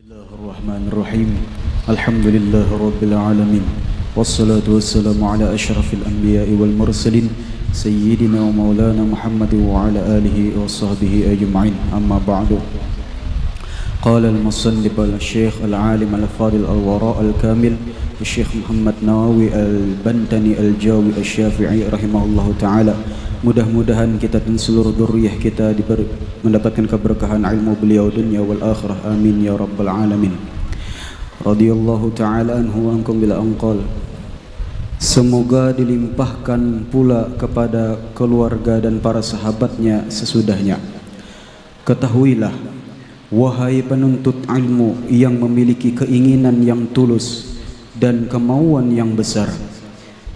Bismillahirrahmanirrahim. Alhamdulillah rabbil alamin. Wassalatu wassalamu ala asyrafil anbiya'i wal mursalin sayyidina wa maulana Muhammad wa ala alihi wa sahbihi ajma'in. Amma ba'du. Qala al-musannif al-syekh al-alim al-fadil al-wara' al-kamil Syekh Muhammad Nawawi al-Bantani al-Jawi al-Syafi'i rahimahullahu ta'ala. Mudah-mudahan kita dan seluruh dzurriyyah kita mendapatkan keberkahan ilmu beliau dunia wal akhirah. Amin ya rabbal alamin. Radhiyallahu ta'ala anhu wa ankum bila anqal. Semoga dilimpahkan pula kepada keluarga dan para sahabatnya sesudahnya. Ketahuilah, wahai penuntut ilmu yang memiliki keinginan yang tulus dan kemauan yang besar,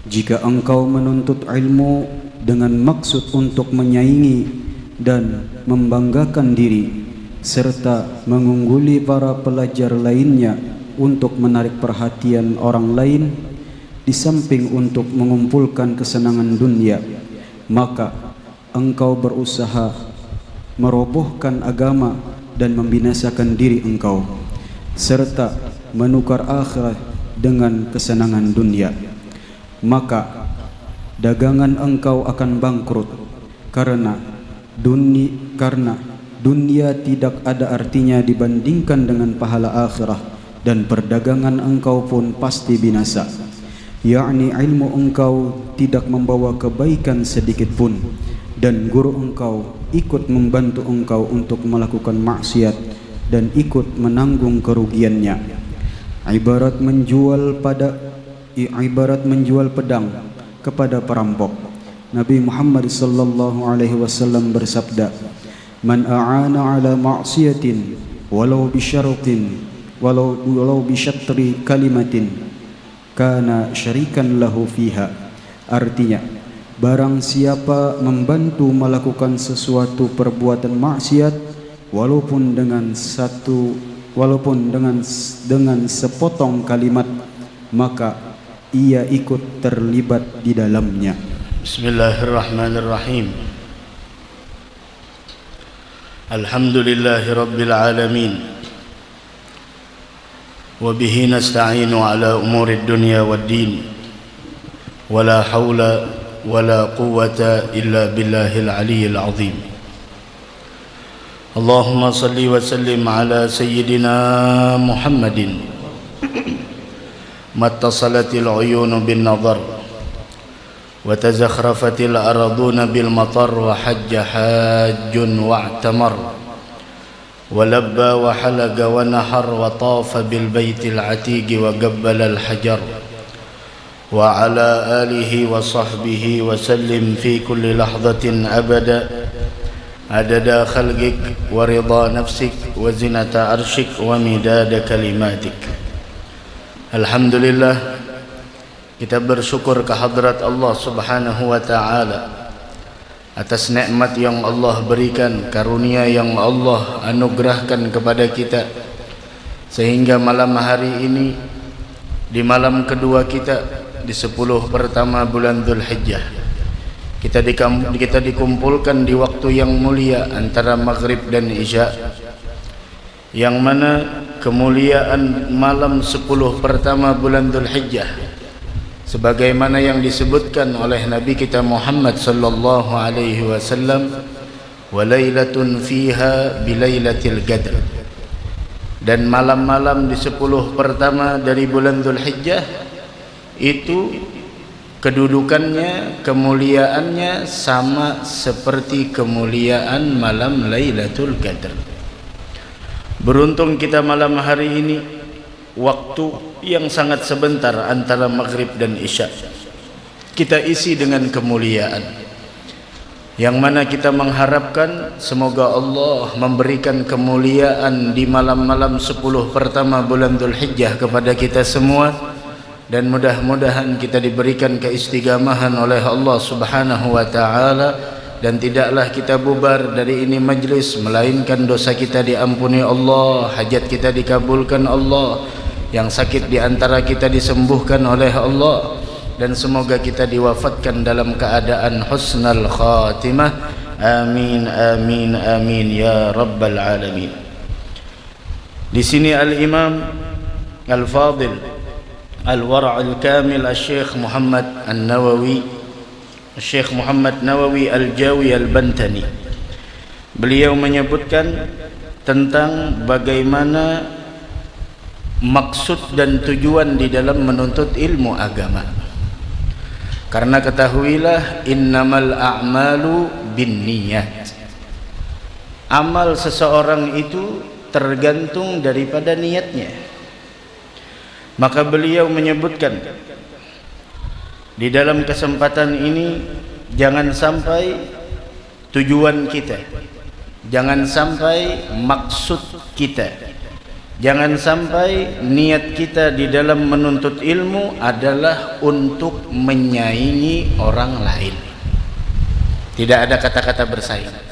jika engkau menuntut ilmu dengan maksud untuk menyaingi dan membanggakan diri serta mengungguli para pelajar lainnya untuk menarik perhatian orang lain, di samping untuk mengumpulkan kesenangan dunia, maka engkau berusaha merobohkan agama dan membinasakan diri engkau, serta menukar akhirat dengan kesenangan dunia. Maka dagangan engkau akan bangkrut, karena dunia tidak ada artinya dibandingkan dengan pahala akhirah, dan perdagangan engkau pun pasti binasa. Yakni ilmu engkau tidak membawa kebaikan sedikit pun, dan guru engkau ikut membantu engkau untuk melakukan maksiat dan ikut menanggung kerugiannya. Ibarat menjual pedang kepada perampok. Nabi Muhammad sallallahu alaihi wasallam bersabda, "Man a'ana 'ala ma'siyatin walau bi syatri kalimatin kana syarikan lahu fiha." Artinya, barang siapa membantu melakukan sesuatu perbuatan maksiat walaupun dengan sepotong kalimat, maka ia ikut terlibat di dalamnya. Bismillahirrahmanirrahim. Alhamdulillahi rabbil alamin. Wa bihi nasta'inu ala umuri dunya waddin. Wa la hawla wa la quwwata illa billahil aliyyil azim. Allahumma salli wa sallim ala sayyidina Muhammadin. Mattasalatil uyunu bin nazar wa tazakhrafatil araduna bil matar wa hajja hajjun wa'tamar wa labba wa halaga wa nahar wa tafa bil baitil atiq wa gabbala al hajar wa ala alihi wa sahbihi wa sallim fi kulli lahzatin abada adada khalqik wa ridha nafsik wa zinata arshik wa midada kalimatik. Alhamdulillah, kita bersyukur kehadrat Allah subhanahu wa ta'ala atas nikmat yang Allah berikan, karunia yang Allah anugerahkan kepada kita, sehingga malam hari ini, di malam kedua kita di 10 pertama bulan Dzulhijjah, kita dikumpulkan di waktu yang mulia antara maghrib dan isya, yang mana kemuliaan malam 10 pertama bulan Dzulhijjah sebagaimana yang disebutkan oleh Nabi kita Muhammad sallallahu alaihi wasallam, wa lailatun fiha bilailatil qadr, dan malam-malam di 10 pertama dari bulan Dzulhijjah itu kedudukannya, kemuliaannya sama seperti kemuliaan malam Lailatul Qadar. Beruntung kita malam hari ini, waktu yang sangat sebentar antara maghrib dan isya, kita isi dengan kemuliaan, yang mana kita mengharapkan semoga Allah memberikan kemuliaan di malam-malam 10 pertama bulan Dzulhijjah kepada kita semua, dan mudah-mudahan kita diberikan keistiqamahan oleh Allah subhanahu wa ta'ala, dan tidaklah kita bubar dari ini majlis melainkan dosa kita diampuni Allah, hajat kita dikabulkan Allah, yang sakit di antara kita disembuhkan oleh Allah, dan semoga kita diwafatkan dalam keadaan husnal khatimah. Amin amin amin ya rabbal alamin. Di sini Al-Imam Al-Fadil Al-Wara' Al-Kamil Al-Syekh Muhammad An-Nawawi, Syekh Muhammad Nawawi Al-Jawi Al-Bantani, beliau menyebutkan tentang bagaimana maksud dan tujuan di dalam menuntut ilmu agama. Karena ketahuilah innamal a'malu binniyat, amal seseorang itu tergantung daripada niatnya. Maka beliau menyebutkan di dalam kesempatan ini, jangan sampai tujuan kita, jangan sampai maksud kita, jangan sampai niat kita di dalam menuntut ilmu adalah untuk menyaingi orang lain. Tidak ada kata-kata bersaing.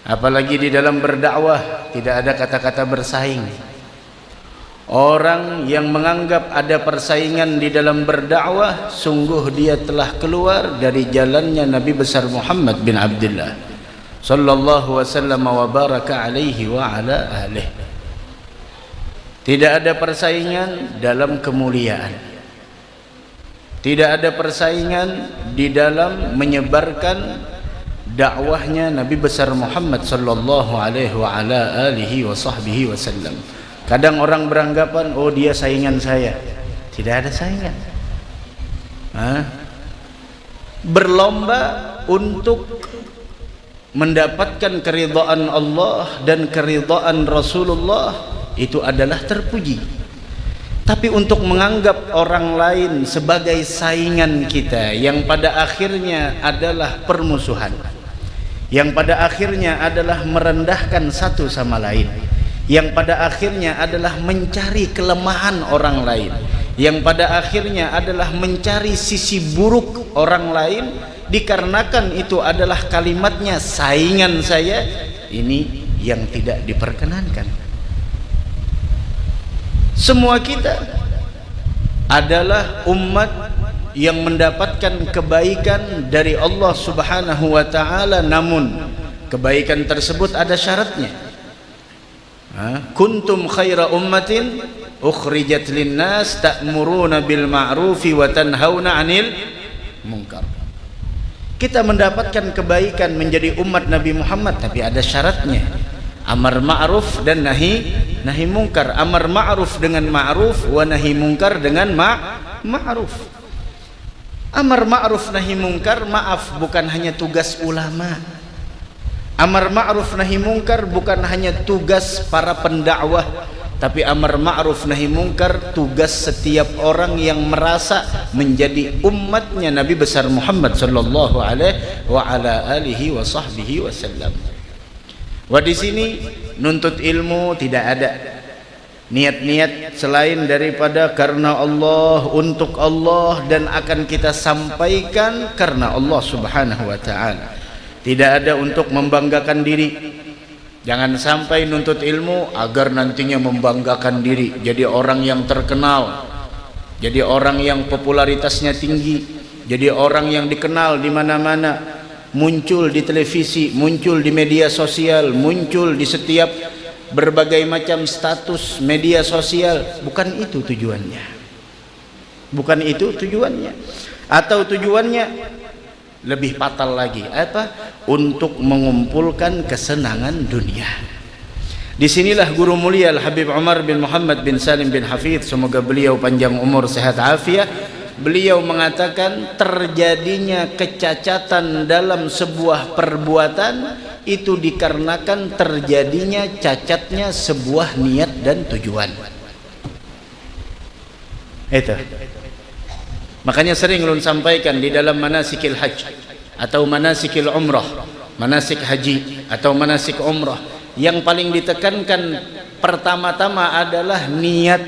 Apalagi di dalam berdakwah tidak ada kata-kata bersaing. Orang yang menganggap ada persaingan di dalam berdakwah, sungguh dia telah keluar dari jalannya Nabi besar Muhammad bin Abdullah sallallahu wasallam wa baraka alaihi wa ala alihi. Tidak ada persaingan dalam kemuliaan. Tidak ada persaingan di dalam menyebarkan dakwahnya Nabi besar Muhammad sallallahu alaihi wa ala alihi wa sahbihi wasallam. Kadang orang beranggapan, oh dia saingan saya. Tidak ada saingan. Berlomba untuk mendapatkan keridhaan Allah dan keridhaan Rasulullah itu adalah terpuji. Tapi untuk menganggap orang lain sebagai saingan kita, yang pada akhirnya adalah permusuhan, yang pada akhirnya adalah merendahkan satu sama lain, yang pada akhirnya adalah mencari kelemahan orang lain, yang pada akhirnya adalah mencari sisi buruk orang lain, dikarenakan itu adalah kalimatnya saingan saya, ini yang tidak diperkenankan. Semua kita adalah umat yang mendapatkan kebaikan dari Allah Subhanahu wa ta'ala, namun kebaikan tersebut ada syaratnya. Kuntum khaira ummatin ukhrijat linnas ta'muruna bil ma'rufi wa tanhauna 'anil munkar. Kita mendapatkan kebaikan menjadi umat Nabi Muhammad, tapi ada syaratnya. Amar ma'ruf dan nahi munkar. Amar ma'ruf dengan ma'ruf, wa nahi munkar dengan ma'ruf. Amar ma'ruf nahi munkar, maaf, bukan hanya tugas ulama. Amar ma'ruf nahi munkar bukan hanya tugas para pendakwah, tapi amar ma'ruf nahi munkar tugas setiap orang yang merasa menjadi umatnya Nabi besar Muhammad sallallahu alaihi wa ala alihi wa sahbihi wasallam. Wah, di sini nuntut ilmu tidak ada niat-niat selain daripada karena Allah, untuk Allah, dan akan kita sampaikan karena Allah Subhanahu wa ta'ala. Tidak ada untuk membanggakan diri. Jangan sampai nuntut ilmu agar nantinya membanggakan diri, jadi orang yang terkenal, jadi orang yang popularitasnya tinggi, jadi orang yang dikenal di mana-mana, muncul di televisi, muncul di media sosial, muncul di setiap berbagai macam status media sosial. Bukan itu tujuannya. Bukan itu tujuannya. Atau tujuannya lebih fatal lagi, apa? Untuk mengumpulkan kesenangan dunia. Disinilah guru mulia Al-Habib Umar bin Muhammad bin Salim bin Hafidh, semoga beliau panjang umur sehat afiat, beliau mengatakan terjadinya kecacatan dalam sebuah perbuatan itu dikarenakan terjadinya cacatnya sebuah niat dan tujuan. Itu. Makanya sering ulun sampaikan di dalam manasikil hajj atau manasikil umrah, manasik haji atau manasik umrah, yang paling ditekankan pertama-tama adalah niat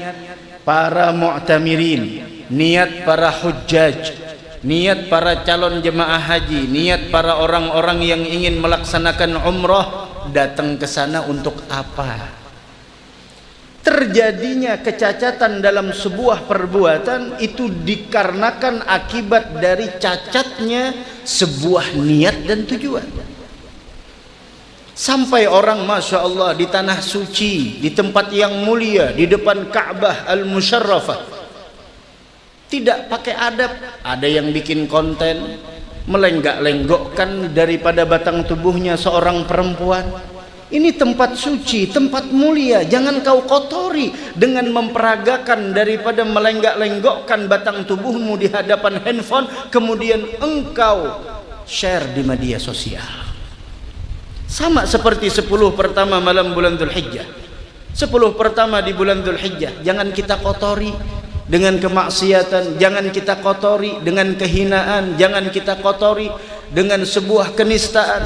para mu'tamirin, niat para hujjaj, niat para calon jemaah haji, niat para orang-orang yang ingin melaksanakan umrah, datang ke sana untuk apa? Terjadinya kecacatan dalam sebuah perbuatan itu dikarenakan akibat dari cacatnya sebuah niat dan tujuan. Sampai orang Masya Allah di tanah suci, di tempat yang mulia, di depan Ka'bah Al-Musyarrafah, tidak pakai adab. Ada yang bikin konten melenggak-lenggokkan daripada batang tubuhnya seorang perempuan. Ini tempat suci, tempat mulia, jangan kau kotori dengan memperagakan daripada melenggak-lenggokkan batang tubuhmu di hadapan handphone, kemudian engkau share di media sosial. Sama seperti 10 pertama malam bulan Dzulhijjah. 10 pertama di bulan Dzulhijjah jangan kita kotori dengan kemaksiatan, jangan kita kotori dengan kehinaan, jangan kita kotori dengan sebuah kenistaan,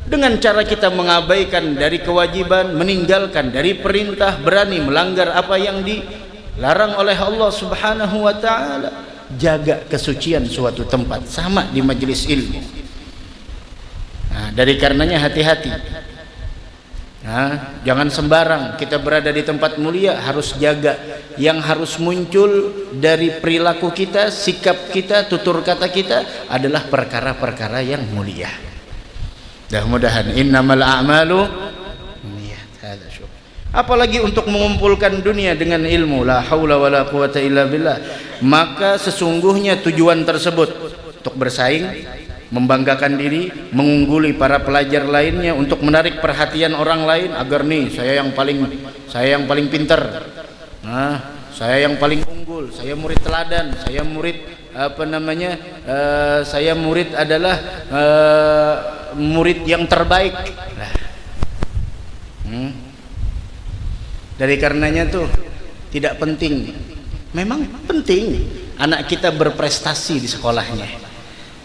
dengan cara kita mengabaikan dari kewajiban, meninggalkan dari perintah, berani melanggar apa yang dilarang oleh Allah Subhanahu wa taala. Jaga kesucian suatu tempat, sama di majelis ilmu. Nah, dari karenanya hati-hati. Nah, jangan sembarang kita berada di tempat mulia, harus jaga. Yang harus muncul dari perilaku kita, sikap kita, tutur kata kita adalah perkara-perkara yang mulia. Mudah-mudahan innamal a'malu niyyat. Hadza syukur. Apalagi untuk mengumpulkan dunia dengan ilmu, la haula wala quwata illa billah. Maka sesungguhnya tujuan tersebut untuk bersaing, membanggakan diri, mengungguli para pelajar lainnya, untuk menarik perhatian orang lain agar nih saya yang paling pintar, nah saya yang paling unggul, saya murid teladan, saya murid saya murid adalah murid yang terbaik. Nah, dari karenanya tuh tidak penting. Memang penting anak kita berprestasi di sekolahnya,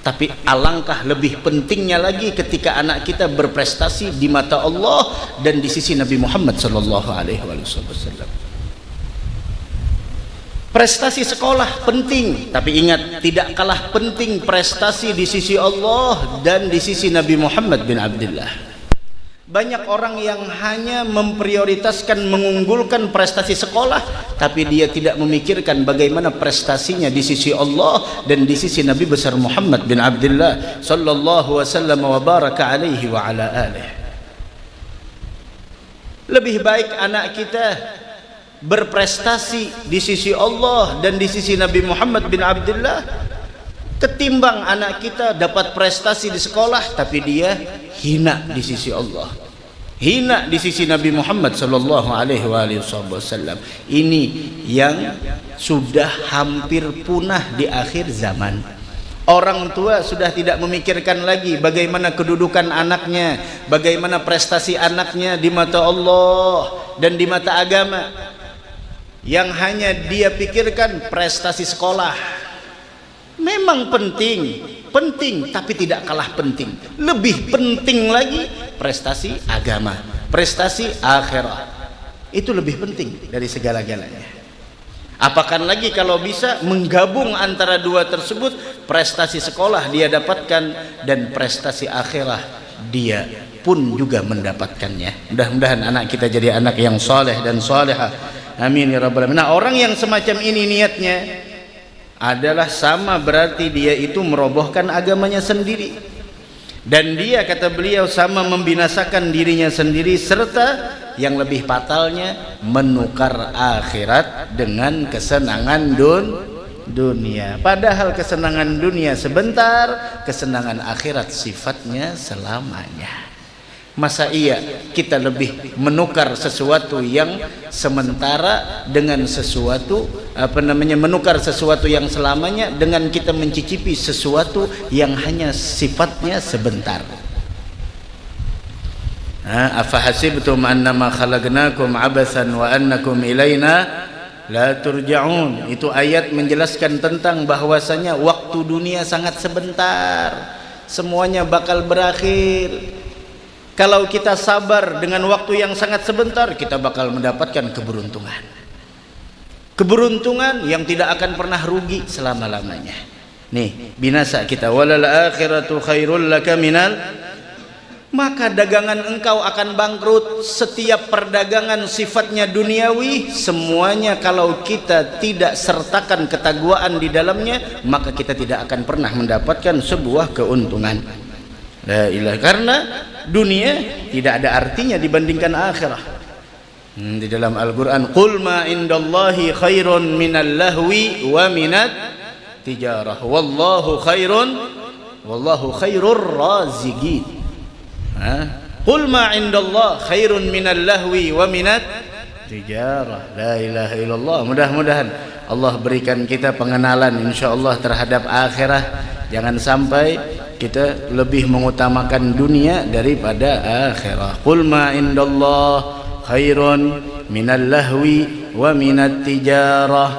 tapi alangkah lebih pentingnya lagi ketika anak kita berprestasi di mata Allah dan di sisi Nabi Muhammad sallallahu alaihi wasallam. Prestasi sekolah penting, tapi ingat, tidak kalah penting prestasi di sisi Allah dan di sisi Nabi Muhammad bin Abdullah. Banyak orang yang hanya memprioritaskan mengunggulkan prestasi sekolah, tapi dia tidak memikirkan bagaimana prestasinya di sisi Allah dan di sisi Nabi besar Muhammad bin Abdullah sallallahu wasallam wa baraka alaihi wa ala alihi. Lebih baik anak kita berprestasi di sisi Allah dan di sisi Nabi Muhammad bin Abdullah ketimbang anak kita dapat prestasi di sekolah tapi dia hina di sisi Allah, hina di sisi Nabi Muhammad sallallahu alaihi wasallam. Ini yang sudah hampir punah di akhir zaman. Orang tua sudah tidak memikirkan lagi bagaimana kedudukan anaknya, bagaimana prestasi anaknya di mata Allah dan di mata agama. Yang hanya dia pikirkan prestasi sekolah. Memang penting, tapi tidak kalah penting. Lebih penting lagi prestasi agama, prestasi akhirat. Itu lebih penting dari segala-galanya. Apakan lagi kalau bisa menggabung antara dua tersebut, prestasi sekolah dia dapatkan dan prestasi akhirat dia pun juga mendapatkannya. Mudah-mudahan anak kita jadi anak yang soleh dan solehah. Amin ya rabbal alamin. Nah, orang yang semacam ini niatnya adalah sama berarti dia itu merobohkan agamanya sendiri, dan dia, kata beliau, sama membinasakan dirinya sendiri, serta yang lebih fatalnya menukar akhirat dengan kesenangan dunia. Padahal kesenangan dunia sebentar, kesenangan akhirat sifatnya selamanya. Masa iya kita lebih menukar sesuatu yang sementara dengan sesuatu menukar sesuatu yang selamanya dengan kita mencicipi sesuatu yang hanya sifatnya sebentar. Afahasibtum annama khalaqnakum abatsan wa annakum ilaina la turja'un. Itu ayat menjelaskan tentang bahwasanya waktu dunia sangat sebentar, semuanya bakal berakhir. Kalau kita sabar dengan waktu yang sangat sebentar, kita bakal mendapatkan keberuntungan. Keberuntungan yang tidak akan pernah rugi selama-lamanya. Nih, binasa kita. Walal akhiratu khairul laka minal. Maka dagangan engkau akan bangkrut. Setiap perdagangan sifatnya duniawi, semuanya kalau kita tidak sertakan ketakwaan di dalamnya, maka kita tidak akan pernah mendapatkan sebuah keuntungan. La ilaha, karena dunia tidak ada artinya dibandingkan akhirah. Di dalam Al-Qur'an, qul ma indallahi khairun minal lahwi wa minat tijarah wallahu khairur raziqin. Qul ma indallah khairun minal lahwi wa minat tijarah. La ilaha illallah. Mudah-mudahan Allah berikan kita pengenalan insyaallah terhadap akhirah. Jangan sampai kita lebih mengutamakan dunia daripada akhirah. Qul ma indallah khairun minal lahwi wa minat tijarah.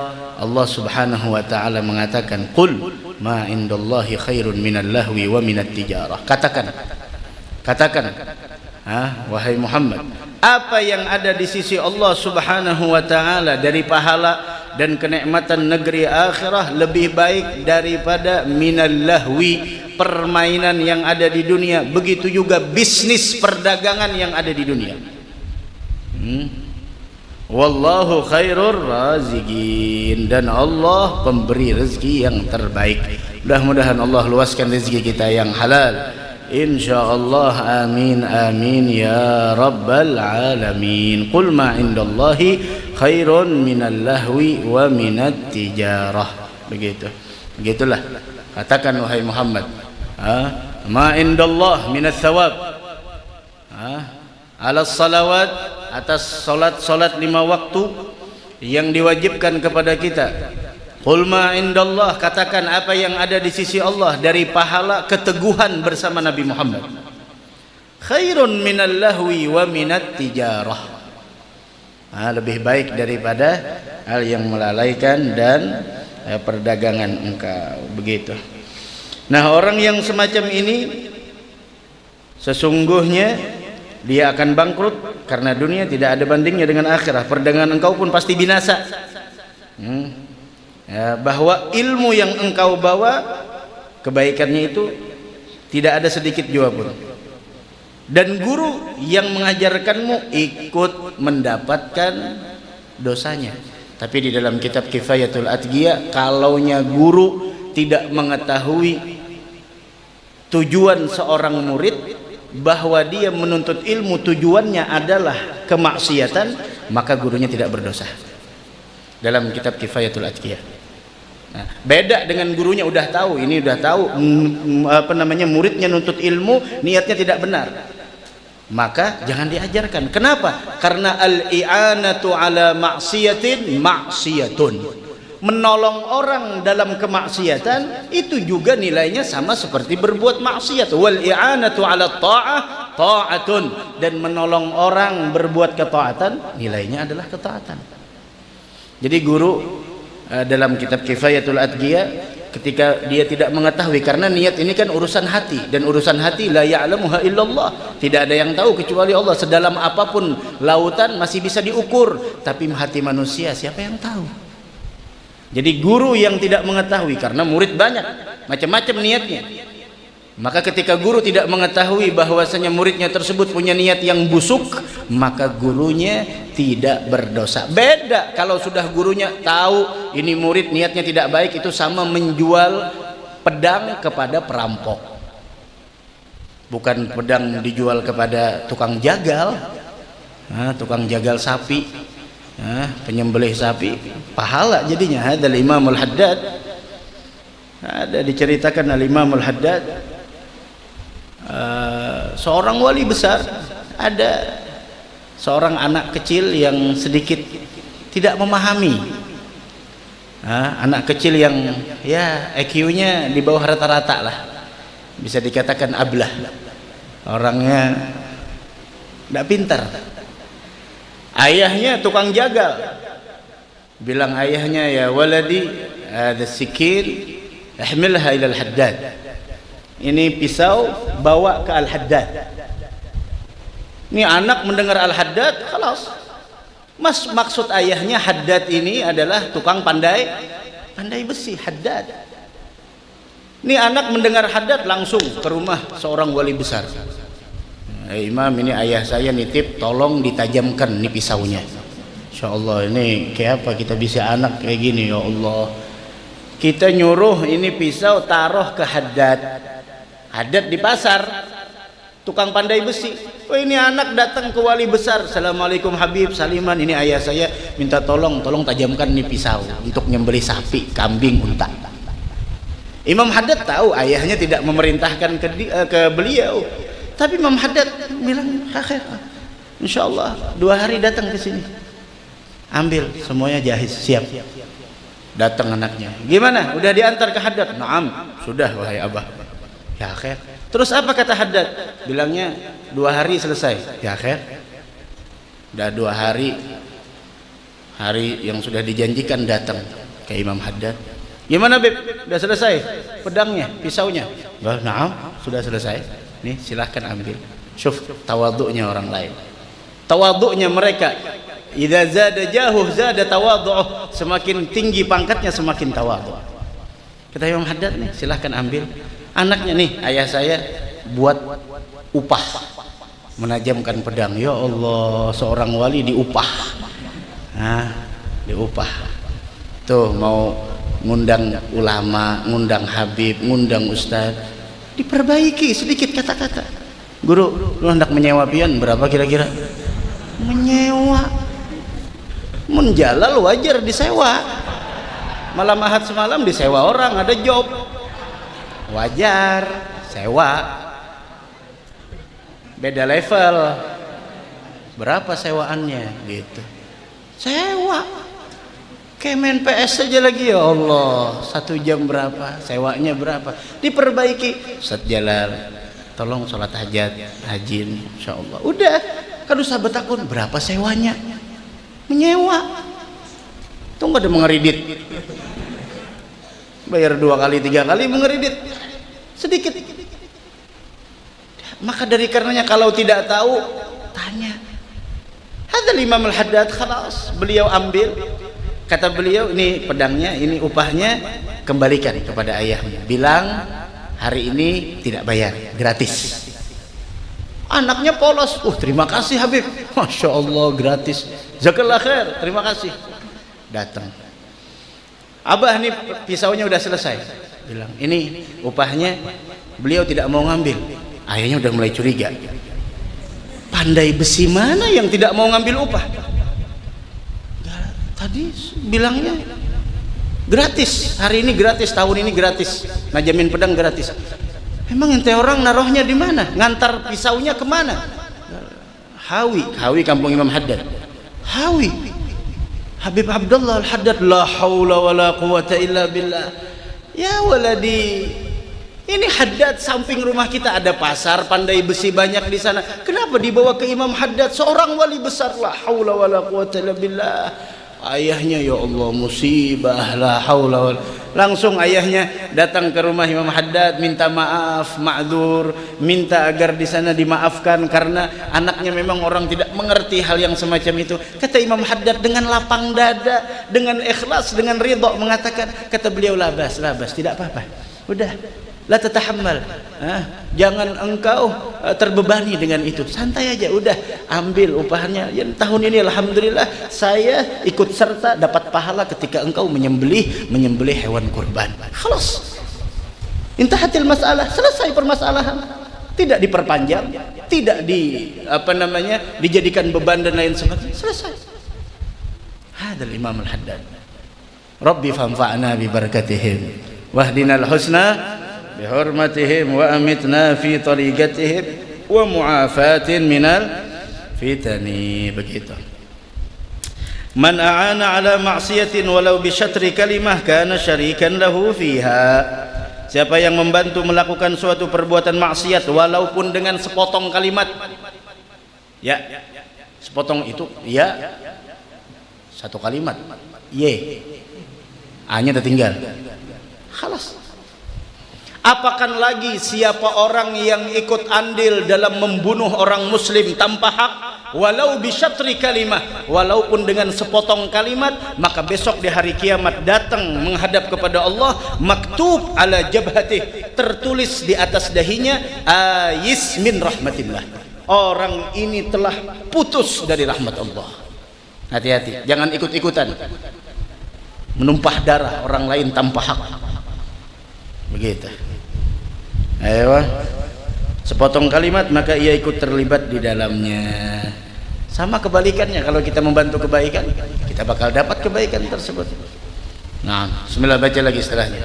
Allah Subhanahu wa taala mengatakan, qul ma indallahi khairun minal lahwi wa minat tijarah. Katakan, wahai Muhammad, apa yang ada di sisi Allah Subhanahu wa taala dari pahala dan kenikmatan negeri akhirah lebih baik daripada minal lahwi, permainan yang ada di dunia, begitu juga bisnis perdagangan yang ada di dunia. Wallahu khairur raziqin, dan Allah pemberi rezeki yang terbaik. Mudah-mudahan Allah luaskan rezeki kita yang halal insyaallah. Amin amin ya rabbal alamin. Qul ma indallahi khairun minal lahwi wa minat tijarah. Begitulah, katakan wahai Muhammad, ma indallah minas thawab ala salawat, atas salat 5 waktu yang diwajibkan kepada kita. Qul ma indallah, katakan apa yang ada di sisi Allah dari pahala keteguhan bersama Nabi Muhammad. Khairun minal lahwi wa minat tijarah, lebih baik daripada hal yang melalaikan dan perdagangan engkau. Begitu. Nah, orang yang semacam ini sesungguhnya dia akan bangkrut karena dunia tidak ada bandingnya dengan akhirah. Perdagangan engkau pun pasti binasa. Bahwa ilmu yang engkau bawa kebaikannya itu tidak ada sedikit jua pun, dan guru yang mengajarkanmu ikut mendapatkan dosanya. Tapi di dalam kitab Kifayatul Atqiya, kalaunya guru tidak mengetahui tujuan seorang murid, bahwa dia menuntut ilmu tujuannya adalah kemaksiatan, maka gurunya tidak berdosa. Dalam kitab Kifayatul Atqiya. Nah, beda dengan gurunya udah tahu, muridnya nuntut ilmu niatnya tidak benar, maka jangan diajarkan. Kenapa? Karena al-i'anatu ala maksiatin maksiyatun. Menolong orang dalam kemaksiatan itu juga nilainya sama seperti berbuat maksiat. Wal i'anatu 'ala ta'ah ta'atun, dan menolong orang berbuat ketaatan nilainya adalah ketaatan. Jadi guru dalam kitab Kifayatul Atqiya, ketika dia tidak mengetahui, karena niat ini kan urusan hati, dan urusan hati la ya'lamuha illallah, tidak ada yang tahu kecuali Allah. Sedalam apapun lautan masih bisa diukur, tapi hati manusia siapa yang tahu? Jadi guru yang tidak mengetahui, karena murid banyak macam-macam niatnya, maka ketika guru tidak mengetahui bahwasanya muridnya tersebut punya niat yang busuk, maka gurunya tidak berdosa. Beda kalau sudah gurunya tahu ini murid niatnya tidak baik, itu sama menjual pedang kepada perampok. Bukan pedang dijual kepada tukang jagal, tukang jagal sapi, penyembelih sapi, pahala jadinya. Hadal Imamul Haddad, ada diceritakan al-Imamul Haddad, seorang wali besar, ada seorang anak kecil yang sedikit tidak memahami, anak kecil yang ya IQ-nya di bawah rata-rata lah, bisa dikatakan ablah, orangnya tidak pintar. Ayahnya tukang jagal, bilang ayahnya, ya waladi ada sikin ihmilha ila al-Haddad, ini pisau bawa ke Al-Haddad. Ini anak mendengar Al-Haddad, khalas. Maksud ayahnya Haddad ini adalah tukang pandai besi, Haddad. Ini anak mendengar Haddad langsung ke rumah seorang wali besar. Imam, ini ayah saya nitip, tolong ditajamkan nih pisaunya. Insyaallah ini kayak apa kita bisa anak kayak gini, ya Allah. Kita nyuruh ini pisau taruh ke Haddad. Haddad di pasar, tukang pandai besi. Oh, ini anak datang ke wali besar. Assalamualaikum Habib, Saliman, ini ayah saya minta tolong tajamkan nih pisau untuk nyembelih sapi, kambing, unta. Imam Haddad tahu ayahnya tidak memerintahkan ke beliau, tapi Imam Haddad bilang, insya Allah 2 hari datang ke sini, ambil semuanya jahis, siap. Datang anaknya, gimana? Udah diantar ke Haddad? Naam, sudah wahai abah. Ya khair. Terus apa kata Haddad? Bilangnya 2 hari selesai. Ya khair. Udah 2 hari, hari yang sudah dijanjikan datang ke Imam Haddad. Gimana Beb? Udah selesai pedangnya, pisaunya? Naam, sudah selesai. Nih silahkan ambil. Syuf tawaduknya orang lain, tawaduknya mereka. Idza zada jahuh zada tawadhu'uh. Semakin tinggi pangkatnya semakin tawadhu'. Kata Imam Haddad, nih silahkan ambil. Anaknya nih, ayah saya buat upah menajamkan pedang. Ya Allah, seorang wali diupah. Diupah. Tuh mau ngundang ulama, ngundang habib, ngundang ustaz, diperbaiki sedikit kata-kata. Guru, lu hendak menyewa pian berapa kira-kira? Menyewa. Menjalal wajar disewa. Malam Ahad semalam disewa orang, ada job. Wajar, sewa. Beda level. Berapa sewaannya gitu. Sewa. Kemen PS saja lagi, ya Allah. 1 jam berapa? Sewanya berapa? Diperbaiki. Ustaz Jalal, tolong sholat hajat, hajin, insyaallah. Udah. Kan usah betakun, berapa sewanya? Menyewa. Tuh nggak ada mengeridit. Bayar 2 kali 3 kali mengeridit sedikit. Maka dari karenanya kalau tidak tahu tanya. Hadzal Imam Al-Haddad, khalas, beliau ambil. Kata beliau, ini pedangnya, ini upahnya, kembalikan kepada ayahnya. Bilang hari ini tidak bayar, gratis. Anaknya polos. Terima kasih Habib. Masya Allah, gratis. Jazakallah khair, terima kasih. Datang. Abah nih pisaunya udah selesai. Bilang, ini upahnya. Beliau tidak mau ngambil. Ayahnya udah mulai curiga. Pandai besi mana yang tidak mau ngambil upah? Tadi bilangnya gratis. Hari ini gratis, tahun ini gratis. Najamin pedang gratis. Emang ente orang naruhnya di mana? Ngantar pisaunya kemana? Hawi kampung Imam Haddad. Hawi. Habib Abdullah Al-Haddad, la haula wala quwata illa billah. Ya waladi, ini Haddad, samping rumah kita ada pasar pandai besi banyak di sana. Kenapa dibawa ke Imam Haddad, seorang wali besar? La haula wala quwata illa billah. Ayahnya, ya Allah, musibah, la haula wala. Langsung ayahnya datang ke rumah Imam Haddad, minta maaf, ma'dzur, minta agar di sana dimaafkan karena anaknya memang orang tidak mengerti hal yang semacam itu. Kata Imam Haddad dengan lapang dada, dengan ikhlas, dengan ridha mengatakan, kata beliau, labas, tidak apa-apa. Udah, la tatahammal. Jangan engkau terbebani dengan itu. Santai aja, udah ambil upahnya. Ya, tahun ini alhamdulillah saya ikut serta dapat pahala ketika engkau menyembelih hewan kurban. Khalas. Intahatil masalah, selesai permasalahan. Tidak diperpanjang, tidak dijadikan beban dan lain sebagainya. Selesai. Hadzal Imam Al-Haddad. Rabbi fanfa'na bi barakatihim wahdinal husna bihormatihim wa amitna fi tariqatihim wa mu'afatin minal fitani. Begitu. Man a'ana ala ma'siyatin walau bi syatri kalimah kana syarikan lahu fiha. Siapa yang membantu melakukan suatu perbuatan maksiat walaupun dengan sepotong kalimat, ya, sepotong itu ya, satu kalimat, ye, a-nya tertinggal, khalas. Apakan lagi siapa orang yang ikut andil dalam membunuh orang muslim tanpa hak, walau bisyatri kalimah, walaupun dengan sepotong kalimat, maka besok di hari kiamat datang menghadap kepada Allah, maktub ala jabhatih, tertulis di atas dahinya, ayis min rahmatillah, orang ini telah putus dari rahmat Allah. Hati-hati, jangan ikut-ikutan menumpah darah orang lain tanpa hak. Begitu. Ayo, sepotong kalimat maka ia ikut terlibat di dalamnya. Sama kebalikannya, kalau kita membantu kebaikan, kita bakal dapat kebaikan tersebut. Nah, bismillah, baca lagi setelahnya.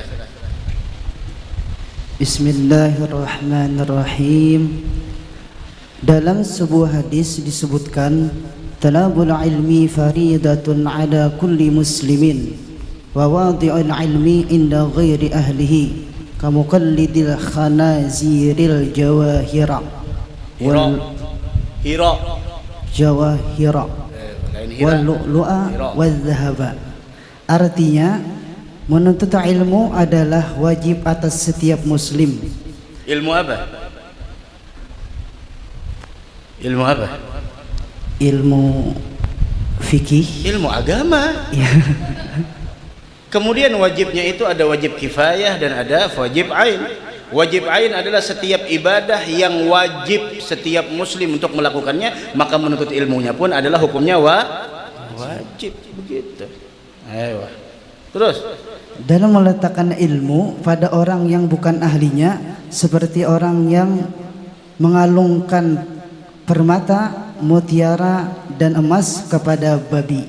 Bismillahirrahmanirrahim. Dalam sebuah hadis disebutkan, talabul ilmi faridatun ala kulli muslimin wa wadi'ul ilmi inda ghairi ahlihi kamukallidil khanaziril jawahira wal jawahira wal lu'lu'a wal dhahaba. Artinya, menuntut ilmu adalah wajib atas setiap muslim. Ilmu apa? Ilmu apa? Ilmu fikih, Ilmu agama. ya. Kemudian wajibnya itu ada wajib kifayah dan ada wajib ain. Wajib ain adalah setiap ibadah yang wajib setiap muslim untuk melakukannya, maka menuntut ilmunya pun adalah hukumnya wajib, begitu. Ayo. Terus Dalam meletakkan ilmu pada orang yang bukan ahlinya, seperti orang yang mengalungkan permata, mutiara dan emas kepada babi,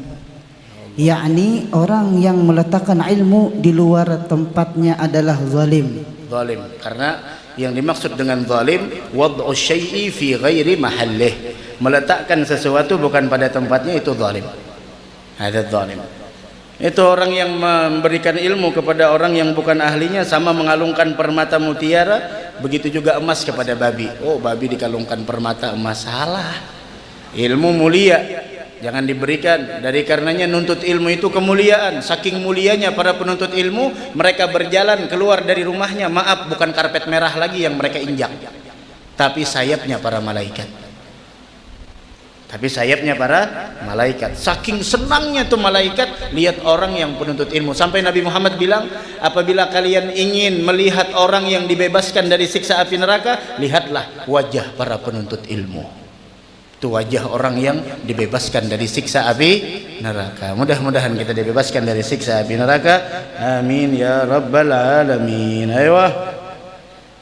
yakni orang yang meletakkan ilmu di luar tempatnya adalah zalim. zalim, karena yang dimaksud dengan zalim wad'u syai'i fi ghairi mahallih, meletakkan sesuatu bukan pada tempatnya, itu zalim. Ada zalim. Itu orang yang memberikan ilmu kepada orang yang bukan ahlinya, sama mengalungkan permata mutiara, begitu juga emas kepada babi. Oh, babi dikalungkan permata emas, salah. Ilmu mulia, jangan diberikan. Dari karenanya nuntut ilmu itu kemuliaan. Saking mulianya para penuntut ilmu, mereka berjalan keluar dari rumahnya, maaf, bukan karpet merah lagi yang mereka injak, tapi sayapnya para malaikat. Tapi sayapnya para malaikat. Saking senangnya tuh malaikat lihat orang yang penuntut ilmu, sampai Nabi Muhammad bilang, apabila kalian ingin melihat orang yang dibebaskan dari siksa api neraka, lihatlah wajah para penuntut ilmu. Itu wajah orang yang dibebaskan dari siksa api neraka. Mudah-mudahan kita dibebaskan dari siksa api neraka. Amin ya rabbal alamin. Ayo.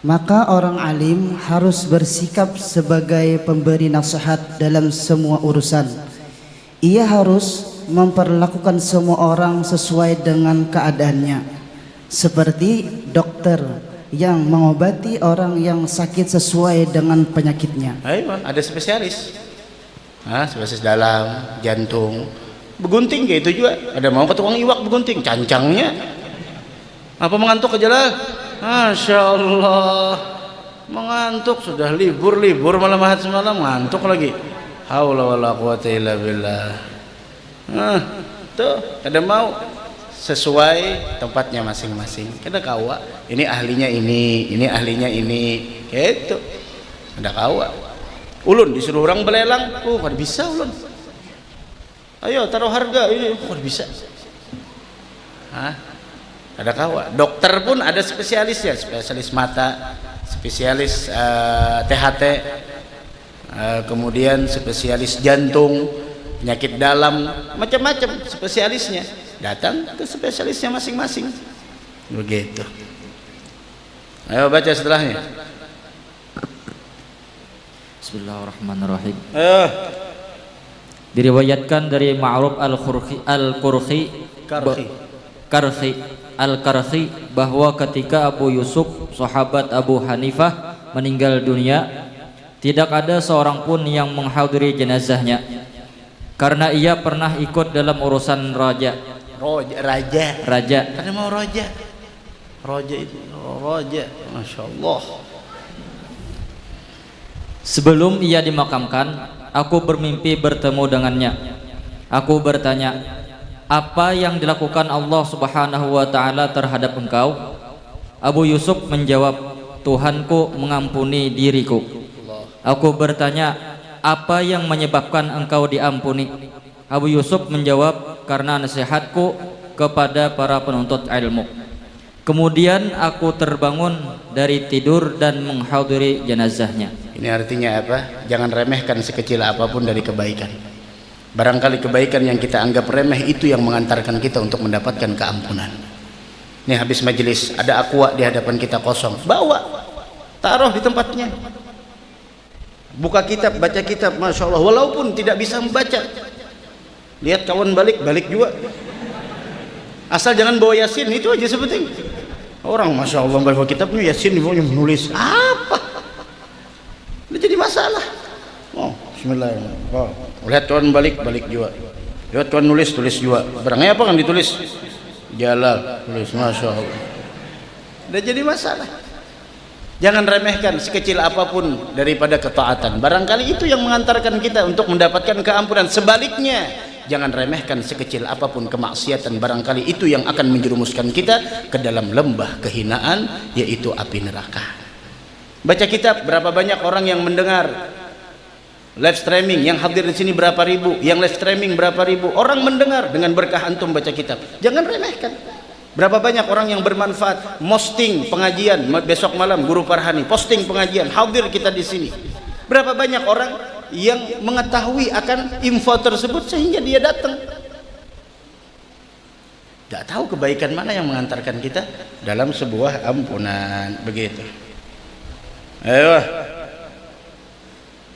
Maka orang alim harus bersikap sebagai pemberi nasihat dalam semua urusan. Ia harus memperlakukan semua orang sesuai dengan keadaannya, seperti dokter yang mengobati orang yang sakit sesuai dengan penyakitnya. Ayo, ada spesialis. Spesialis dalam, jantung, begunting kayak itu juga. Ada mau ke tukang iwak begunting, cancangnya. Apa mengantuk aja lah? Masya Allah, mengantuk, sudah libur malam ahad semalam ngantuk lagi. Haula wala quwata illa billah. Tuh, kada mau sesuai tempatnya masing-masing. Kada kawa, ini ahlinya ini ahlinya ini, gitu. Kada kawa. Ulun disuruh orang belelang, kada bisa ulun. Ayo taruh harga ini, kada bisa. Ada kawa. Dokter pun ada spesialisnya, spesialis mata, spesialis THT, kemudian spesialis jantung, penyakit dalam, macam-macam spesialisnya. Datang ke spesialisnya masing-masing. Begitu. Ayo baca setelahnya. Bismillahirrahmanirrahim. Diriwayatkan dari Ma'ruf Al-Karhi bahwa ketika Abu Yusuf, sahabat Abu Hanifah, meninggal dunia, tidak ada seorang pun yang menghadiri jenazahnya karena ia pernah ikut dalam urusan raja. Karena mau raja itu raja, masya Allah. Sebelum ia dimakamkan, aku bermimpi bertemu dengannya. Aku bertanya, apa yang dilakukan Allah Subhanahu wa ta'ala terhadap engkau? Abu Yusuf menjawab, Tuhanku mengampuni diriku. Aku bertanya, apa yang menyebabkan engkau diampuni? Abu Yusuf menjawab, karena nasihatku kepada para penuntut ilmu. Kemudian aku terbangun dari tidur dan menghadiri jenazahnya. Ini artinya apa? Jangan remehkan sekecil apapun dari kebaikan. Barangkali kebaikan yang kita anggap remeh itu yang mengantarkan kita untuk mendapatkan keampunan. Nih habis majelis ada aqua di hadapan kita kosong, bawa. taruh di tempatnya. Buka kitab, baca kitab, Masya Allah, walaupun tidak bisa membaca, lihat kawan balik juga, asal jangan bawa Yasin, itu aja sepenting. Orang Masya Allah bawa kitabnya Yasin, dia menulis apa, udah jadi masalah. Oh, bismillahirrahmanirrahim. Oh, lihat kawan balik juga, lihat kawan tulis juga, barangnya apa kan ditulis Jalal, tulis Masya Allah, udah jadi masalah. Jangan remehkan sekecil apapun daripada ketaatan. Barangkali itu yang mengantarkan kita untuk mendapatkan keampunan. Sebaliknya, jangan remehkan sekecil apapun kemaksiatan. Barangkali itu yang akan menjerumuskan kita ke dalam lembah kehinaan, yaitu api neraka. Baca kitab, berapa banyak orang yang mendengar live streaming, yang hadir di sini berapa ribu, yang live streaming berapa ribu orang mendengar dengan berkah antum baca kitab. Jangan remehkan. Berapa banyak orang yang bermanfaat, posting pengajian besok malam Guru Farhani, posting pengajian, hadir kita di sini. Berapa banyak orang yang mengetahui akan info tersebut sehingga dia datang. Tidak tahu kebaikan mana yang mengantarkan kita dalam sebuah ampunan, begitu. Ayo.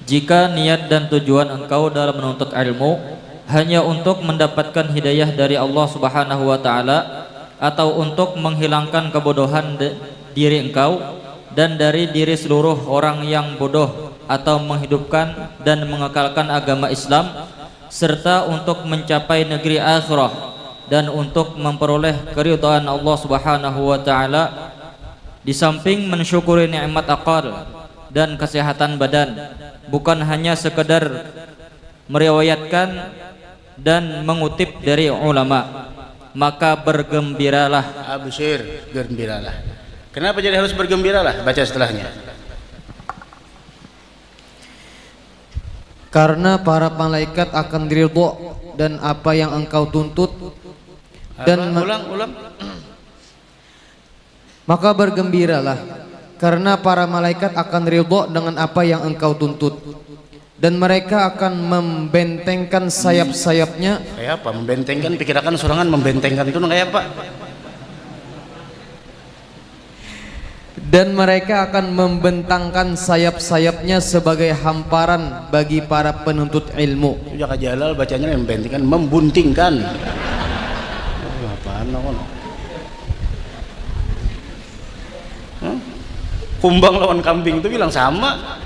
Jika niat dan tujuan engkau dalam menuntut ilmu hanya untuk mendapatkan hidayah dari Allah Subhanahu wa taala, atau untuk menghilangkan kebodohan diri engkau dan dari diri seluruh orang yang bodoh, atau menghidupkan dan mengekalkan agama Islam, serta untuk mencapai negeri akhirah dan untuk memperoleh keridhaan Allah Subhanahu wa taala, di samping mensyukuri nikmat akal dan kesehatan badan, bukan hanya sekedar meriwayatkan dan mengutip dari ulama, maka bergembiralah. Absyir, gembiralah. Kenapa jadi harus bergembiralah? Baca setelahnya. Karena para malaikat akan ridho dan apa yang engkau tuntut, dan ulang. Maka bergembiralah karena para malaikat akan ridho dengan apa yang engkau tuntut, dan mereka akan membentengkan sayap-sayapnya. Kayak apa? Membentengkan, pikirkan sorangan membentengkan itu kayak apa? Dan mereka akan membentangkan sayap-sayapnya sebagai hamparan bagi para penuntut ilmu. Itu Jaka Jalal bacanya membentengkan, membuntingkan. Apaan kon? Kumbang lawan kambing itu bilang sama.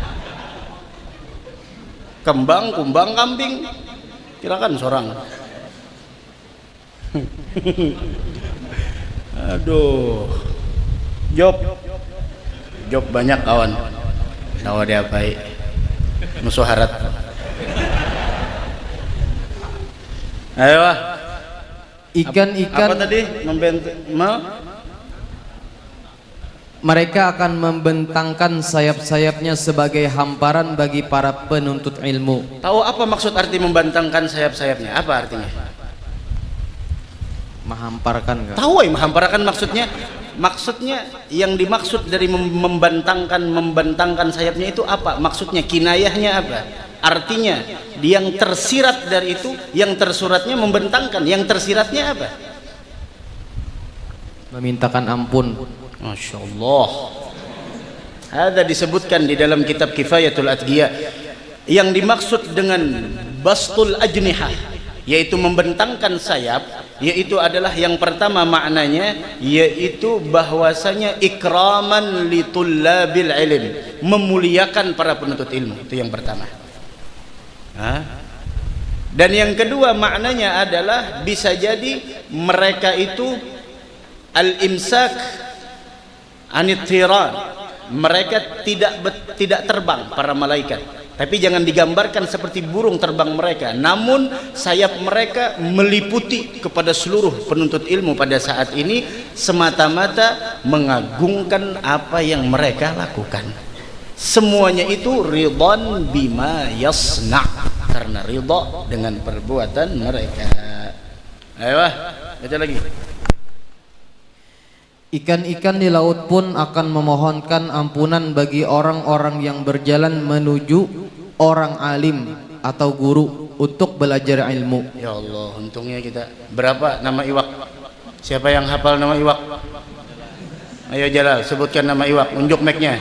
Kembang, kumbang, kambing, kirakan seorang. Aduh, job banyak kawan. Tawa dia baik, musuh harat. Ayo, Ikan-ikan. Apa tadi? Mereka akan membentangkan sayap-sayapnya sebagai hamparan bagi para penuntut ilmu. Tahu apa maksud arti membentangkan sayap-sayapnya? Apa artinya? Menghamparkan. Tahu menghamparkan maksudnya? Maksudnya yang dimaksud dari membentangkan sayapnya itu apa? Maksudnya kinayahnya apa? Artinya yang tersirat dari itu, yang tersuratnya membentangkan, yang tersiratnya apa? Memintakan ampun. Masya Allah. Ada disebutkan di dalam kitab Kifayatul Atqiya, yang dimaksud dengan bastul ajnihah, yaitu membentangkan sayap, yaitu adalah yang pertama maknanya, yaitu bahwasanya ikraman li tullabil ilm, memuliakan para penuntut ilmu. Itu yang pertama. Dan yang kedua maknanya adalah bisa jadi mereka itu al-imsak anit tiran, mereka tidak terbang para malaikat, tapi jangan digambarkan seperti burung terbang mereka, namun sayap mereka meliputi kepada seluruh penuntut ilmu pada saat ini, semata-mata mengagungkan apa yang mereka lakukan. Semuanya itu ridwan bima yasna, karena ridha dengan perbuatan mereka. Ayo baca lagi. Ikan-ikan di laut pun akan memohonkan ampunan bagi orang-orang yang berjalan menuju orang alim atau guru untuk belajar ilmu. Ya Allah, untungnya kita. Berapa nama iwak? Siapa yang hafal nama iwak? Ayo Jalal, sebutkan nama iwak. Unjuk mic-nya.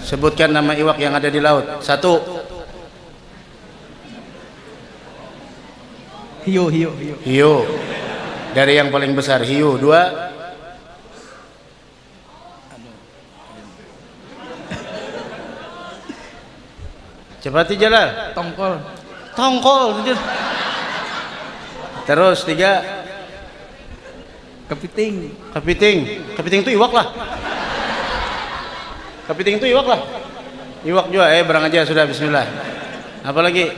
Sebutkan nama iwak yang ada di laut. 1. Hiu. Hiu. Dari yang paling besar hiu. 2. Cepati Jalal. Tongkol. Terus 3. Kepiting itu iwak lah. Iwak juga. Berang aja sudah, bismillah. Apa lagi?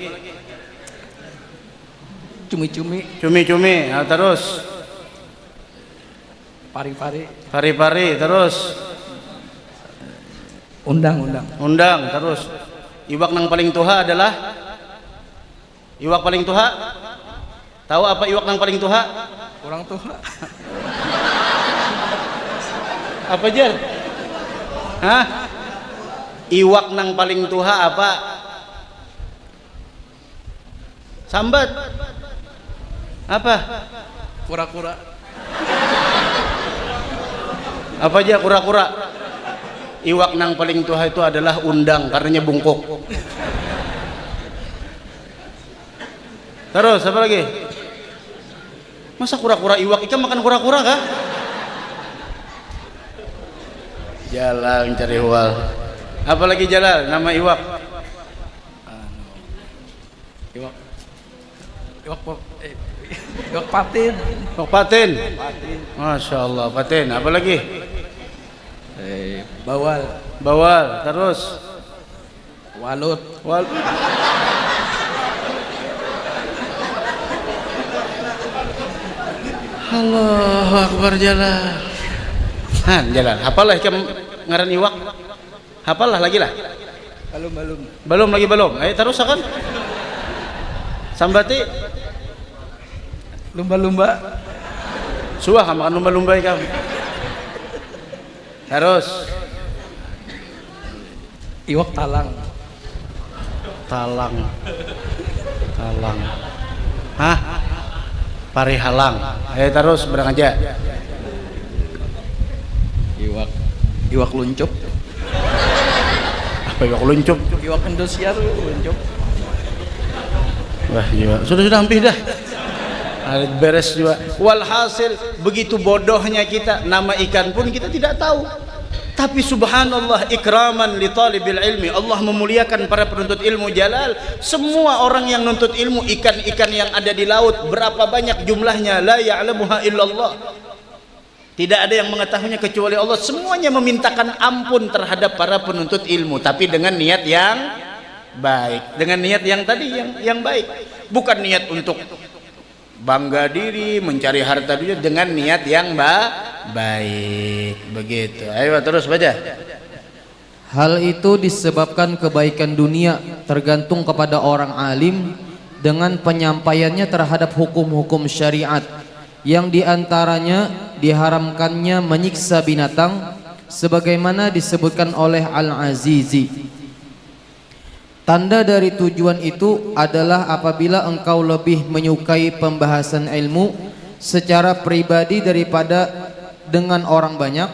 Cumi. Nah, terus pari. Terus Undang. terus iwak yang paling tuha adalah iwak paling tuha. Tahu apa iwak yang paling tuha? Kurang tuha. Apa Jar? Hah? Iwak yang paling tuha apa? Sambat. Apa? Kura-kura. Apa aja kura-kura? Iwak yang paling tuha itu adalah undang, karenanya bungkuk. Terus apa lagi? Masa kura-kura iwak? Ikan makan kura-kura kah? Jalal mencari hual. Apa lagi Jalal? Nama iwak? Iwak patin. Patin. Masya Allah, patin. Apa lagi? Bawal. Terus Walut. Allahu Akbar Jalal. Jalal. Hafalah ikan ngaran iwak. Hafalah lagi lah. Belum. Ayo terus akan. Sambati. Lumba-lumba. Suah makan lumba-lumba ikan. Terus Iwak talang. Hah? Pari halang. Ayo terus berang aja. Iwak luncup. Apa iwak luncup? Iwak Indosiar luncup. Wah, iya. Sudah hampir dah. Beres juga. Walhasil begitu bodohnya kita, nama ikan pun kita tidak tahu. Tapi subhanallah, ikraman li talibil ilmi, Allah memuliakan para penuntut ilmu Jalal. Semua orang yang nuntut ilmu, ikan-ikan yang ada di laut berapa banyak jumlahnya, la ya'lamuha illallah. Tidak ada yang mengetahuinya kecuali Allah. Semuanya memintakan ampun terhadap para penuntut ilmu, tapi dengan niat yang baik, dengan niat yang tadi yang baik, bukan niat untuk bangga diri, mencari harta dunia, dengan niat yang baik. Begitu. Ayo terus baca. Hal itu disebabkan kebaikan dunia tergantung kepada orang alim dengan penyampaiannya terhadap hukum-hukum syariat, yang diantaranya diharamkannya menyiksa binatang sebagaimana disebutkan oleh Al-Azizi. Tanda dari tujuan itu adalah apabila engkau lebih menyukai pembahasan ilmu secara pribadi daripada dengan orang banyak,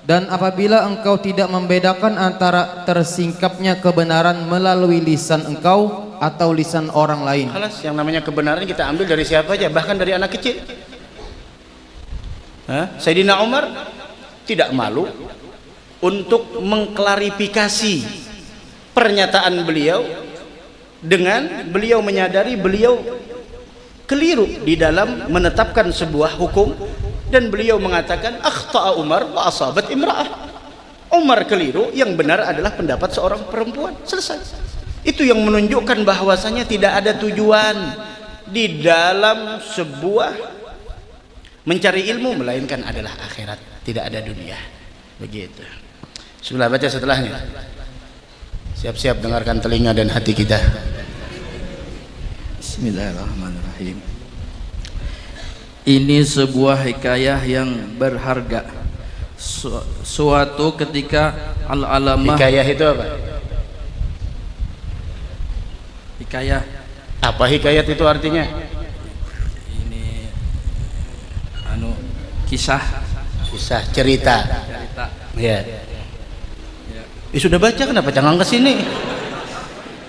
dan apabila engkau tidak membedakan antara tersingkapnya kebenaran melalui lisan engkau atau lisan orang lain. Kelas yang namanya kebenaran kita ambil dari siapa aja, bahkan dari anak kecil. Sayyidina Umar tidak malu untuk mengklarifikasi pernyataan beliau dengan beliau menyadari beliau keliru di dalam menetapkan sebuah hukum, dan beliau mengatakan akhta'a Umar wa asabat imra'ah. Umar keliru, yang benar adalah pendapat seorang perempuan. Selesai. Itu yang menunjukkan bahwasanya tidak ada tujuan di dalam sebuah mencari ilmu melainkan adalah akhirat, tidak ada dunia. Begitu. Bismillah, baca setelahnya. Siap-siap dengarkan telinga dan hati kita. Bismillahirrahmanirrahim. Ini sebuah hikayah yang berharga. Suatu ketika Al-Alamah. Hikayah itu apa? Hikayah. Apa hikayat itu artinya? Ini kisah cerita. cerita. Ya. Sudah baca, kenapa jangan ke sini?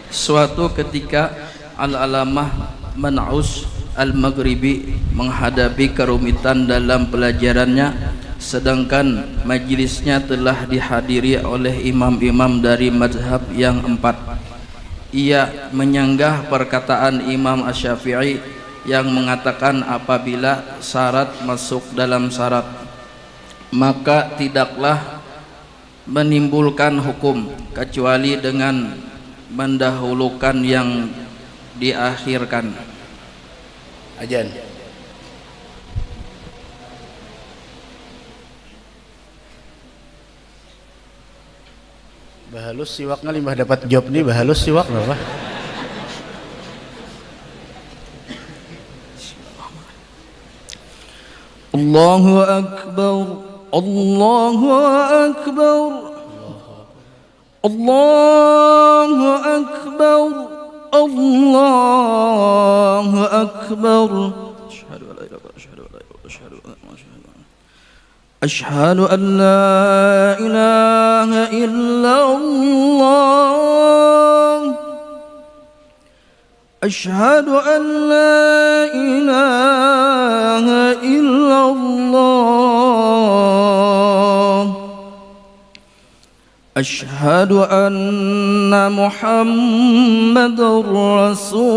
Suatu ketika Al-Alamah Man'us Al-Maghribi menghadapi kerumitan dalam pelajarannya, sedangkan majelisnya telah dihadiri oleh imam-imam dari mazhab yang 4. Ia menyanggah perkataan Imam Asy-Syafi'i yang mengatakan apabila syarat masuk dalam syarat, maka tidaklah menimbulkan hukum kecuali dengan mendahulukan yang diakhirkan. Ajan. Bahalus siwak ngali mbah dapat job nih, bahalus siwak apa? Allahu Akbar, Allahu Akbar, Allahu Akbar, Allahu Akbar. Asyhadu an la ilaha illallah. Asyhadu an la ilaha illallah. Asyhadu anna Muhammadar Rasulullah.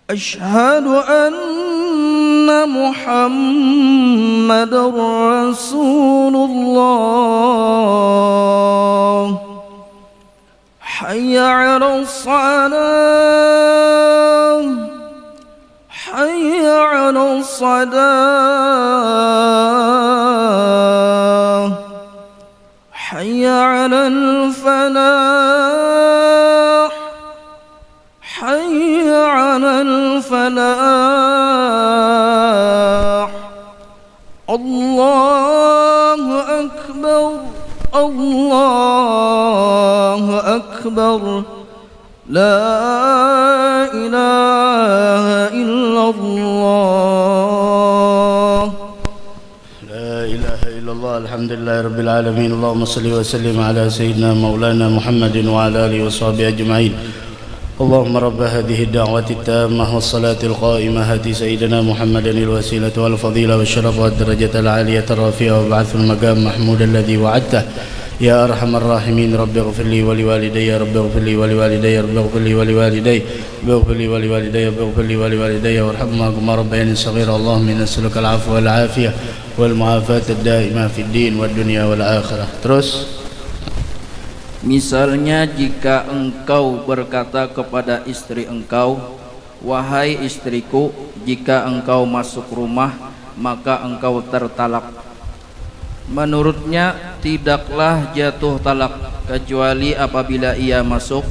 Asyhadu anna Muhammadar Rasulullah. Hayya 'alas salah, hayya 'alas salah, hayya 'alal falah, hayya 'alal falah. Allahu akbar, Allahu akbar, la ilaha illallah. La ilaha illallah. Alhamdulillah rabbil alamin. Allahumma salli wa sallim ala sayyidina maulana Muhammadin wa ala alihi wa sahbihi ajma'in. اللهم رب هذه الدعوة التامة والصلاة القائمة هات سيدنا محمدا الوسيلة والفضيلة والشرف والدرجة العالية الرافعة وابعث المقام محمود الذي وعدته يا أرحم الراحمين. رب اغفر لي ولوالدي، رب اغفر لي ولوالدي، رب اغفر لي ولوالدي، رب اغفر لي ولوالدي، رب اغفر لي ولوالدي وارحمهما كما ربياني صغيرا. اللهم إنا نسألك العفو والعافية والمعافاة الدائمة في الدين والدنيا والآخرة. Terus misalnya jika engkau berkata kepada istri engkau, wahai istriku, jika engkau masuk rumah maka engkau tertalak. Menurutnya tidaklah jatuh talak kecuali apabila ia masuk.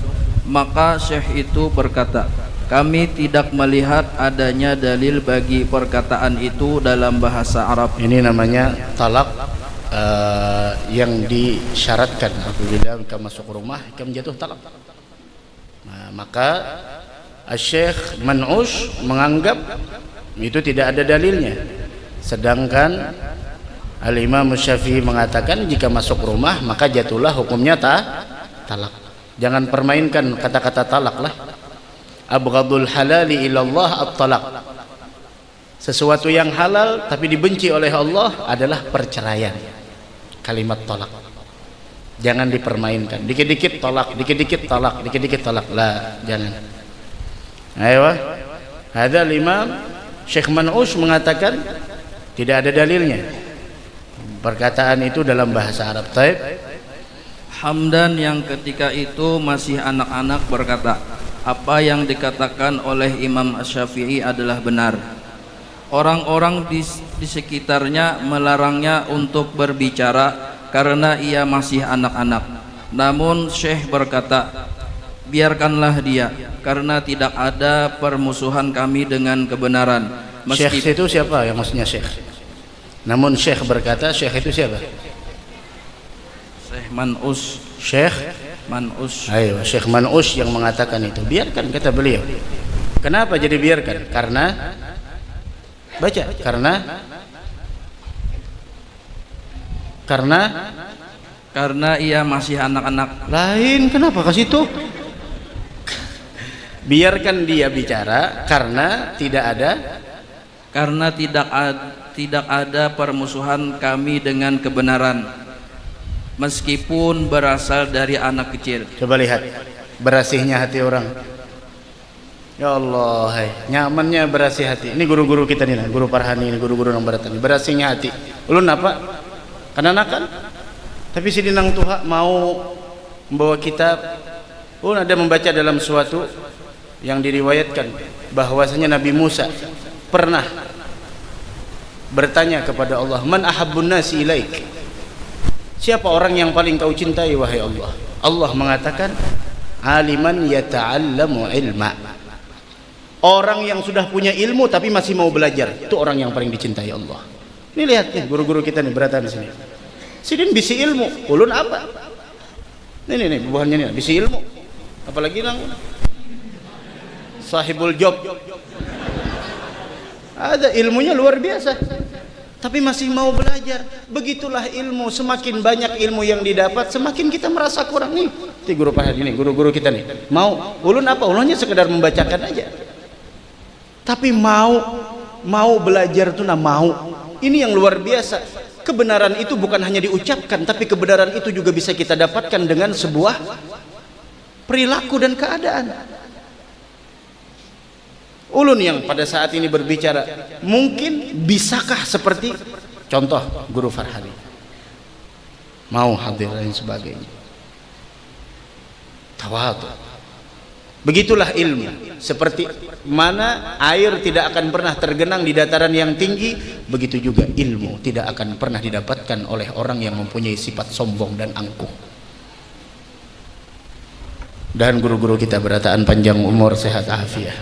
Maka syekh itu berkata, kami tidak melihat adanya dalil bagi perkataan itu dalam bahasa Arab. ini namanya talak yang disyaratkan. Apabila kamu masuk rumah kamu jatuh talak. Nah, maka Syekh Man'us menganggap itu tidak ada dalilnya, sedangkan Al-Imam Syafi'i mengatakan jika masuk rumah maka jatuhlah hukumnya talak. Jangan permainkan kata-kata talak lah. Abghadul halali ilallah at-talak. Sesuatu yang halal tapi dibenci oleh Allah adalah perceraian. Kalimat talak jangan dipermainkan, dikit-dikit talak, dikit-dikit talak, dikit-dikit talak, lah jangan. Ayo, ada Imam Syekh Man'us mengatakan tidak ada dalilnya perkataan itu dalam bahasa Arab. Taib. Hamdan yang ketika itu masih anak-anak berkata, apa yang dikatakan oleh Imam Asy-Syafi'i adalah benar. Orang-orang di sekitarnya melarangnya untuk berbicara karena ia masih anak-anak. Namun Syekh berkata, biarkanlah dia, karena tidak ada permusuhan kami dengan kebenaran. Syekh itu siapa yang maksudnya Syekh? Namun Syekh berkata, Syekh itu siapa? Syekh Man'us. Syekh Man'us. Ayo, Syekh Man'us yang mengatakan itu. Biarkan, kata beliau. Kenapa jadi biarkan? Karena baca, karena Karena ia masih anak-anak. Lain, kenapa ke situ? Biarkan dia bicara karena tidak ada permusuhan kami dengan kebenaran meskipun berasal dari anak kecil. Coba lihat berasihnya hati orang. Ya Allah, hai. Nyamannya berasih hati. Ini guru-guru kita nih, guru Farhani ini, guru-guru yang berat ini. Berasihnya hati. Ulun apa? Kananakan. Tapi si dinang tuha mau membawa kitab. Ulun ada membaca dalam suatu yang diriwayatkan bahwasanya Nabi Musa pernah bertanya kepada Allah, "Man ahabbun nasi ilaik?" Siapa orang yang paling kau cintai wahai Allah? Allah mengatakan, "Aliman yata'allamu ilma." Orang yang sudah punya ilmu tapi masih mau belajar, itu orang yang paling dicintai Allah. Ini lihat nih guru-guru kita nih beratan di sini. Sidin bisi ilmu, ulun apa? Nih buahnya nih, bisi ilmu. Apalagi nang sahibul job. Ada ilmunya luar biasa. Tapi masih mau belajar. Begitulah ilmu, semakin banyak ilmu yang didapat, semakin kita merasa kurang nih. Ini guru Farhani ini, guru-guru kita nih. Mau ulun apa? Ulunnya sekedar membacakan aja. Tapi mau belajar tuh mau. Ini yang luar biasa. Kebenaran itu bukan hanya diucapkan, tapi kebenaran itu juga bisa kita dapatkan dengan sebuah perilaku dan keadaan. Ulun yang pada saat ini berbicara, mungkin bisakah seperti contoh guru Farhani? Mau hadir dan sebagainya. Tawadhu. Begitulah ilmu. Seperti mana air tidak akan pernah tergenang di dataran yang tinggi, begitu juga ilmu tidak akan pernah didapatkan oleh orang yang mempunyai sifat sombong dan angkuh. Dan guru-guru kita berataan panjang umur, sehat afiah.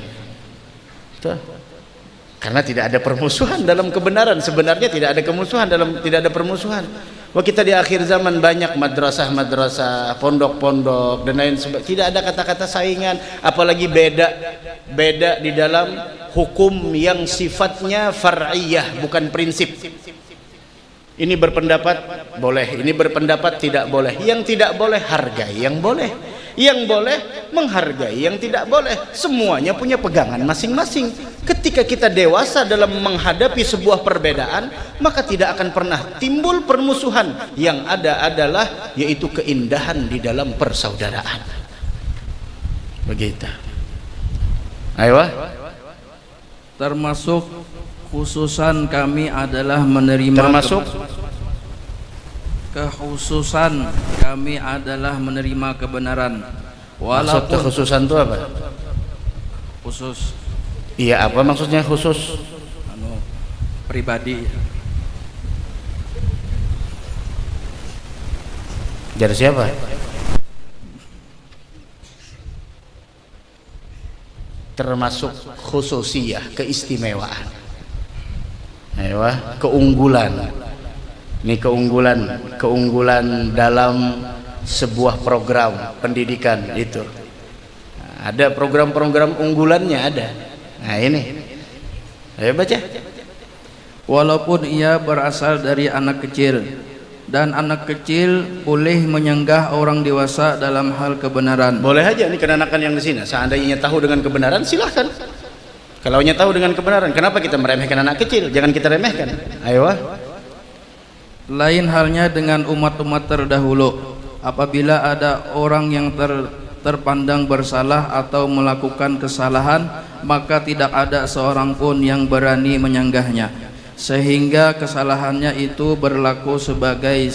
Karena tidak ada permusuhan dalam kebenaran. Sebenarnya tidak ada permusuhan. Wah, kita di akhir zaman banyak madrasah-madrasah, pondok-pondok dan lain sebagainya. Tidak ada kata-kata saingan, apalagi beda di dalam hukum yang sifatnya far'iyah, bukan prinsip. Ini berpendapat boleh, ini berpendapat tidak boleh. Yang tidak boleh hargai yang boleh. Yang boleh menghargai yang tidak boleh. Semuanya punya pegangan masing-masing. Ketika kita dewasa dalam menghadapi sebuah perbedaan, maka tidak akan pernah timbul permusuhan. Yang ada adalah yaitu keindahan di dalam persaudaraan. Begitu. Ayo. Termasuk khususan kami adalah menerima kekhususan kami adalah menerima kebenaran. Maksud kekhususan itu apa? Khusus. Iya, apa maksudnya khusus? Pribadi. Dari siapa? Termasuk khususiyah, keistimewaan. Ayo, keunggulan. Ini keunggulan dalam sebuah program pendidikan itu. Ada program-program unggulannya ada. Nah ini, ayo baca. Walaupun ia berasal dari anak kecil, dan anak kecil boleh menyanggah orang dewasa dalam hal kebenaran. Boleh aja nih kenanakan yang di sini. Seandainya tahu dengan kebenaran, silahkan. Kalau nya tahu dengan kebenaran, kenapa kita meremehkan anak kecil? Jangan kita remehkan. Ayo. Lain halnya dengan umat-umat terdahulu. Apabila ada orang yang terpandang bersalah atau melakukan kesalahan, maka tidak ada seorang pun yang berani menyanggahnya, sehingga kesalahannya itu berlaku sebagai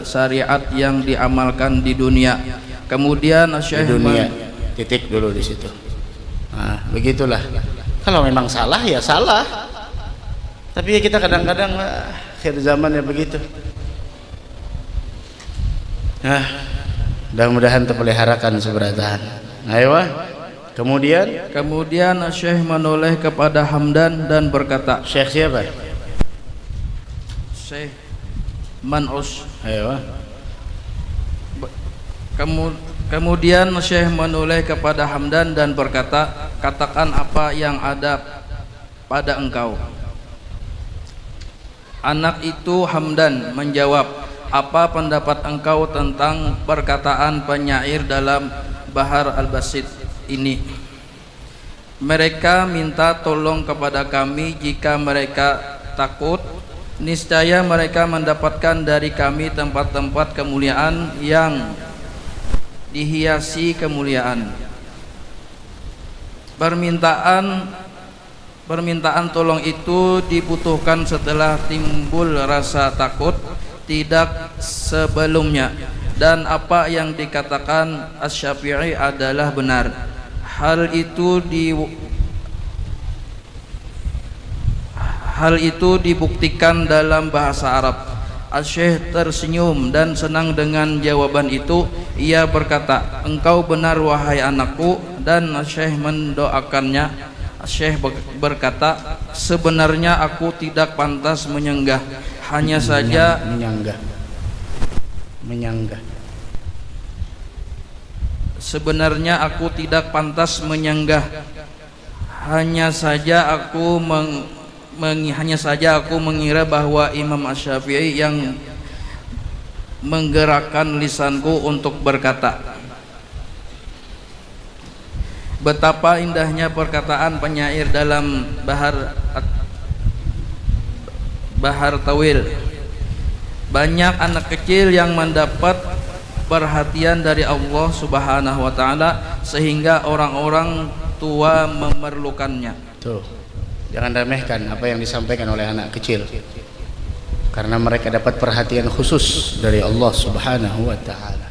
syariat yang diamalkan di dunia. Kemudian Syekh di dunia, titik dulu di situ. Nah, begitulah. Kalau memang salah ya salah. Tapi ya kita kadang-kadang akhir zaman ya begitu. Nah, mudah-mudahan terpeliharakan seberatan. Ayo. Kemudian Syekh menoleh kepada Hamdan dan berkata, Syekh siapa? Syekh Man'us. Ayo. Kemudian Syekh menoleh kepada Hamdan dan berkata, katakan apa yang ada pada engkau. Anak itu Hamdan menjawab, apa pendapat engkau tentang perkataan penyair dalam Bahar Al-Basit ini? Mereka minta tolong kepada kami jika mereka takut, niscaya mereka mendapatkan dari kami tempat-tempat kemuliaan yang dihiasi kemuliaan. Permintaan tolong itu dibutuhkan setelah timbul rasa takut, tidak sebelumnya. Dan apa yang dikatakan Asy-Syafi'i adalah benar. Hal itu dibuktikan dalam bahasa Arab. Asy-Syaikh tersenyum dan senang dengan jawaban itu. Ia berkata, engkau benar wahai anakku. Dan Asy-Syaikh mendoakannya. Asy-Syaikh berkata, sebenarnya aku tidak pantas menyanggah. Hanya saja sebenarnya aku tidak pantas menyanggah. Hanya saja aku mengira bahwa Imam Asy-Syafi'i yang menggerakkan lisanku untuk berkata. Betapa indahnya perkataan penyair dalam Bahar Tawil. Banyak anak kecil yang mendapat perhatian dari Allah Subhanahu wa taala sehingga orang-orang tua memerlukannya. Tuh. Jangan remehkan apa yang disampaikan oleh anak kecil. Karena mereka dapat perhatian khusus dari Allah Subhanahu wa taala.